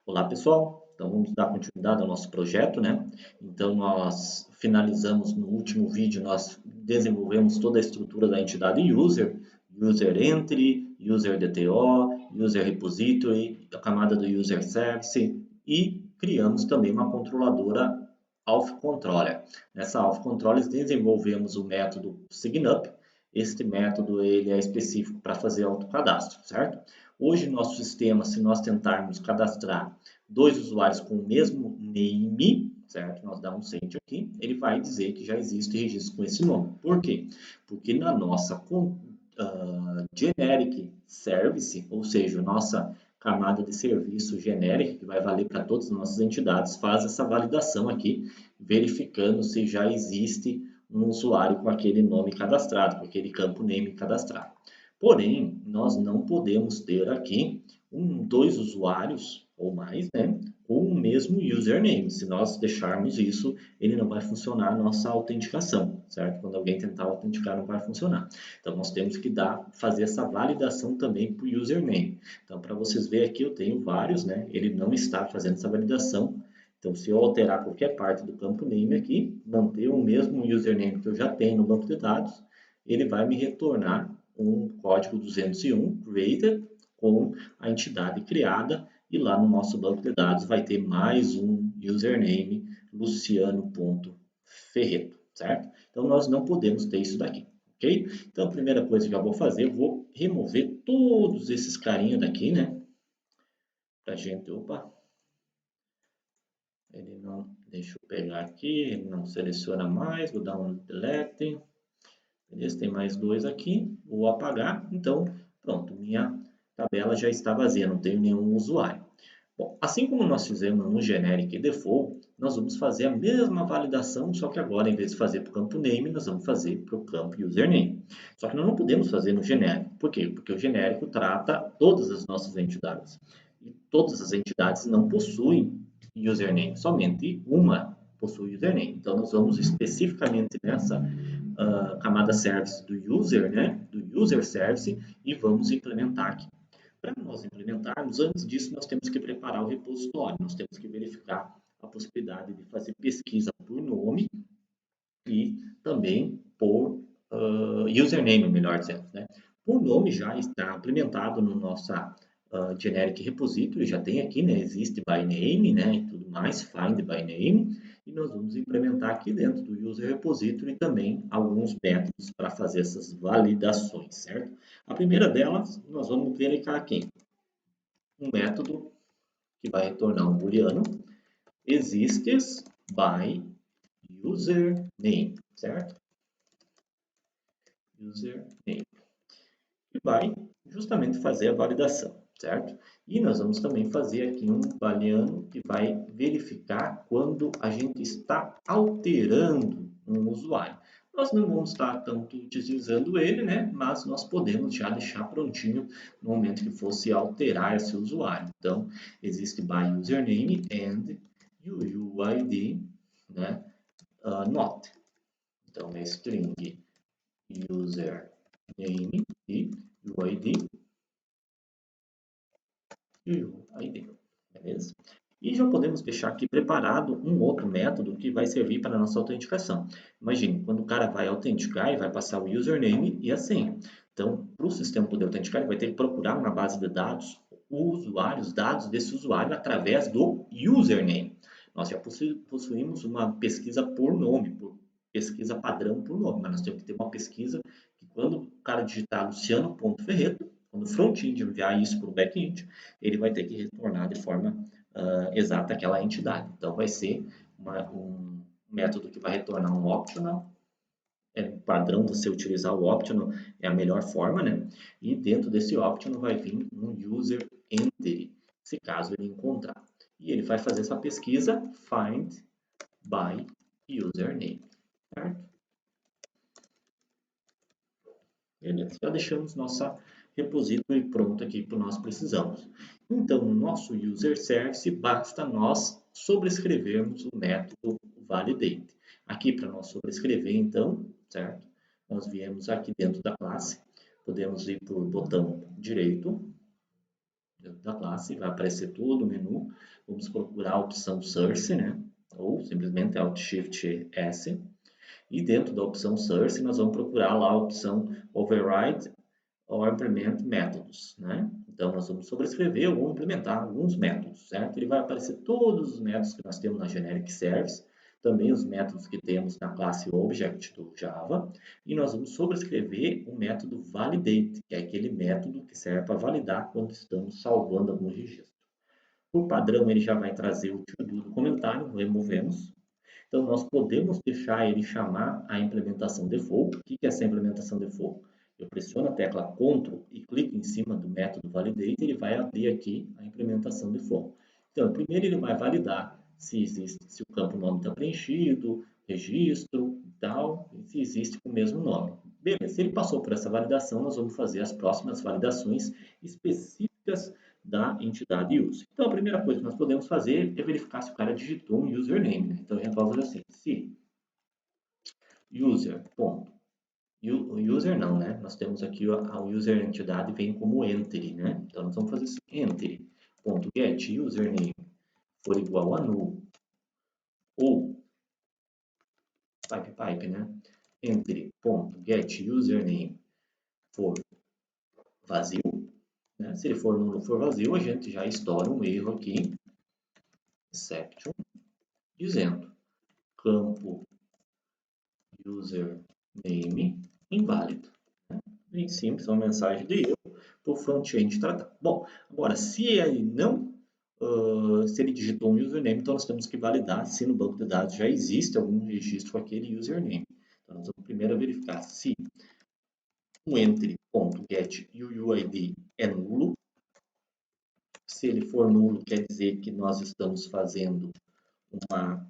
Olá, pessoal. Então, vamos dar continuidade ao nosso projeto, né? Então, nós finalizamos no último vídeo, nós desenvolvemos toda a estrutura da entidade user, user entry, user DTO, user repository, a camada do user service e criamos também uma controladora auth controller. Nessa auth controller desenvolvemos o método signup. Este método ele é específico para fazer autocadastro, certo? Hoje, nosso sistema, se nós tentarmos cadastrar dois usuários com o mesmo name, certo? Nós damos um send aqui, ele vai dizer que já existe registro com esse nome. Por quê? Porque na nossa generic service, ou seja, nossa camada de serviço genérica, que vai valer para todas as nossas entidades, faz essa validação aqui, verificando se já existe um usuário com aquele nome cadastrado, com aquele campo name cadastrado. Porém, nós não podemos ter aqui dois usuários ou mais, né, com o mesmo username. Se nós deixarmos isso, ele não vai funcionar a nossa autenticação, certo? Quando alguém tentar autenticar, não vai funcionar. Então, nós temos que fazer essa validação também para o username. Então, para vocês verem aqui, eu tenho vários, né? Ele não está fazendo essa validação. Então, se eu alterar qualquer parte do campo name aqui, manter o mesmo username que eu já tenho no banco de dados, ele vai me retornar um código 201 created com a entidade criada e lá no nosso banco de dados vai ter mais um username luciano.ferreto, certo? Então nós não podemos ter isso daqui, ok? Então a primeira coisa que eu vou fazer, eu vou remover todos esses carinhas daqui, né? Pra gente, opa, ele não, deixa eu pegar aqui, ele não seleciona mais, vou dar um delete. Beleza, tem mais dois aqui, vou apagar, então pronto, minha tabela já está vazia, não tenho nenhum usuário. Bom, assim como nós fizemos no Generic Default, nós vamos fazer a mesma validação, só que agora, em vez de fazer para o campo Name, nós vamos fazer para o campo Username. Só que nós não podemos fazer no genérico. Por quê? Porque o genérico trata todas as nossas entidades. E todas as entidades não possuem username, somente uma possui username. Então, nós vamos especificamente nessa camada service do user, né, do user service, e vamos implementar aqui. Para nós implementarmos, antes disso, nós temos que preparar o repositório, nós temos que verificar a possibilidade de fazer pesquisa por nome e também por username, melhor dizendo. Né? Por nome já está implementado no nossa generic repository, já tem aqui, né? Existe by name, né? E tudo mais, find by name. E nós vamos implementar aqui dentro do user repository também alguns métodos para fazer essas validações, certo? A primeira delas, nós vamos verificar aqui um método que vai retornar um booleano, exists by username, certo? Username. E vai justamente fazer a validação, certo? E nós vamos também fazer aqui um booleano que vai verificar quando a gente está alterando um usuário. Nós não vamos estar tanto utilizando ele, né? Mas nós podemos já deixar prontinho no momento que fosse alterar esse usuário. Então, existe by username and UUID, né? Not. Então, é string username e UID e UID, beleza? E já podemos deixar aqui preparado um outro método que vai servir para a nossa autenticação. Imagine, quando o cara vai autenticar, ele vai passar o username e a senha. Então, para o sistema poder autenticar, ele vai ter que procurar na base de dados o usuário, os dados desse usuário através do username. Nós já possuímos uma pesquisa por nome, por pesquisa padrão por nome, mas nós temos que ter uma pesquisa que quando o cara digitar luciano.ferreto, quando o front-end enviar isso para o back-end, ele vai ter que retornar de forma exata aquela entidade. Então, vai ser um método que vai retornar um optional. É padrão você utilizar o optional, é a melhor forma, né? E dentro desse optional vai vir um user entry, se caso ele encontrar. E ele vai fazer essa pesquisa find by username, certo? Beleza, já deixamos nossa repository pronto aqui para nós precisamos. Então, no nosso user service, basta nós sobrescrevermos o método validate. Aqui, para nós sobrescrever, então, certo? Nós viemos aqui dentro da classe, podemos ir por botão direito, dentro da classe, vai aparecer todo o menu. Vamos procurar a opção Source, né? Ou simplesmente Alt Shift S. E dentro da opção Source, nós vamos procurar lá a opção Override ou Implement Métodos, né? Então, nós vamos sobrescrever ou implementar alguns métodos, certo? Ele vai aparecer todos os métodos que nós temos na Generic Service, também os métodos que temos na classe Object do Java, e nós vamos sobrescrever o método Validate, que é aquele método que serve para validar quando estamos salvando algum registro. Por padrão, ele já vai trazer o to-do do comentário, removemos. Então, nós podemos deixar ele chamar a implementação default. O que é essa implementação default? Eu pressiono a tecla Ctrl e clico em cima do método validate, ele vai abrir aqui a implementação default. Então, primeiro ele vai validar se o campo nome está preenchido, registro e tal, e se existe com o mesmo nome. Beleza, se ele passou por essa validação, nós vamos fazer as próximas validações específicas da entidade user. Então, a primeira coisa que nós podemos fazer é verificar se o cara digitou um username, né? Então, a gente vai fazer assim, se user, ponto, user não, né? Nós temos aqui a user entidade vem como entity, né? Então, nós vamos fazer assim, entity.get username for igual a null, ou pipe, né? entity.get username for vazio, né? Se ele for nulo ou for vazio, a gente já estoura um erro aqui, exception, dizendo campo username inválido. Né? Bem simples, uma mensagem de erro para o front-end tratar. Bom, agora, se ele não, se ele digitou um username, então nós temos que validar se no banco de dados já existe algum registro com aquele username. Então, nós vamos primeiro verificar se o entry.getUUID é nulo. Se ele for nulo, quer dizer que nós estamos fazendo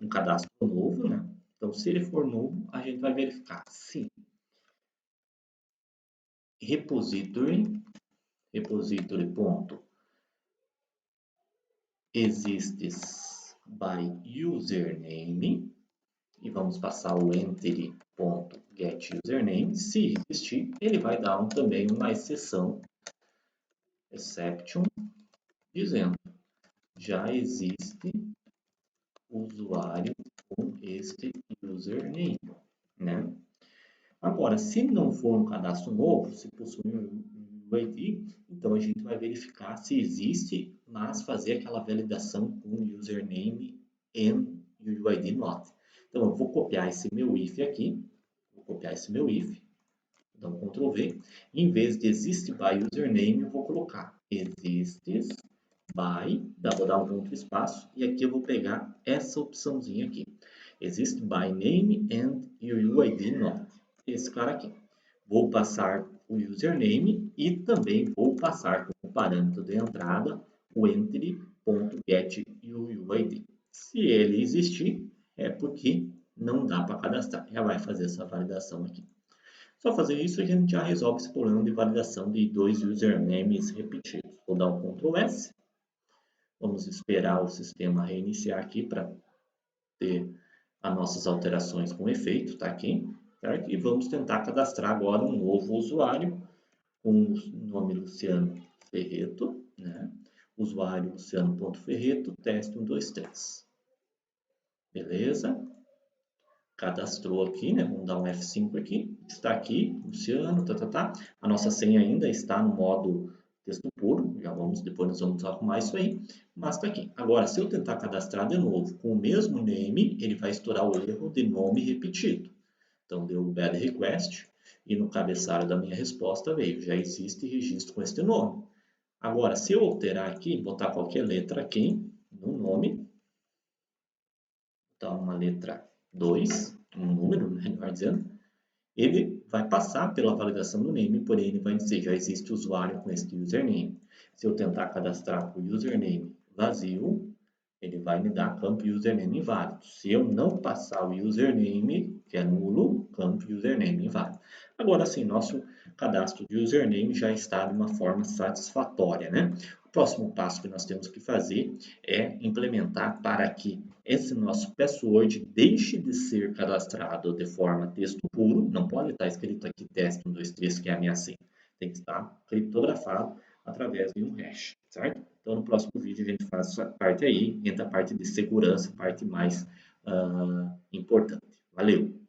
um cadastro novo, né? Então, se ele for nulo, a gente vai verificar se repository.exists by username e vamos passar o entity.getUsername. Se existir, ele vai dar também uma exceção, exception, dizendo já existe usuário com este username, né? Agora, se não for um cadastro novo, se possui um UID, então a gente vai verificar se existe, mas fazer aquela validação com username and UID not. Então, eu vou copiar esse meu if aqui, então Ctrl V, em vez de exist by username, eu vou colocar exists by, vou dar um ponto espaço, e aqui eu vou pegar essa opçãozinha aqui, exist by name and UID not. Esse cara aqui. Vou passar o username e também vou passar como parâmetro de entrada o entity.getUUID. Se ele existir, é porque não dá para cadastrar. Já vai fazer essa validação aqui. Só fazer isso a gente já resolve esse problema de validação de dois usernames repetidos. Vou dar um Ctrl S. Vamos esperar o sistema reiniciar aqui para ter as nossas alterações com efeito, tá aqui. Certo? E vamos tentar cadastrar agora um novo usuário com o nome Luciano Ferreto, né? Usuário Luciano.ferreto, teste 123. Beleza? Cadastrou aqui, né? Vamos dar um F5 aqui. Está aqui, Luciano, A nossa senha ainda está no modo texto puro. Depois nós vamos arrumar isso aí. Mas está aqui. Agora, se eu tentar cadastrar de novo com o mesmo name, ele vai estourar o erro de nome repetido. Então, deu bad request e no cabeçalho da minha resposta veio, já existe registro com este nome. Agora, se eu alterar aqui, botar qualquer letra aqui no nome, botar uma letra 2, um número, melhor dizendo, ele vai passar pela validação do name, porém ele vai dizer, já existe usuário com este username. Se eu tentar cadastrar com o username vazio, ele vai me dar campo username inválido. Se eu não passar o username, que é nulo, campo username inválido. Agora sim, nosso cadastro de username já está de uma forma satisfatória, né? O próximo passo que nós temos que fazer é implementar para que esse nosso password deixe de ser cadastrado de forma texto puro, não pode estar escrito aqui teste 123, que é a minha senha. Tem que estar criptografado através de um hash, certo? Então, no próximo vídeo a gente faz essa parte aí, entra a parte de segurança, a parte mais importante. Valeu!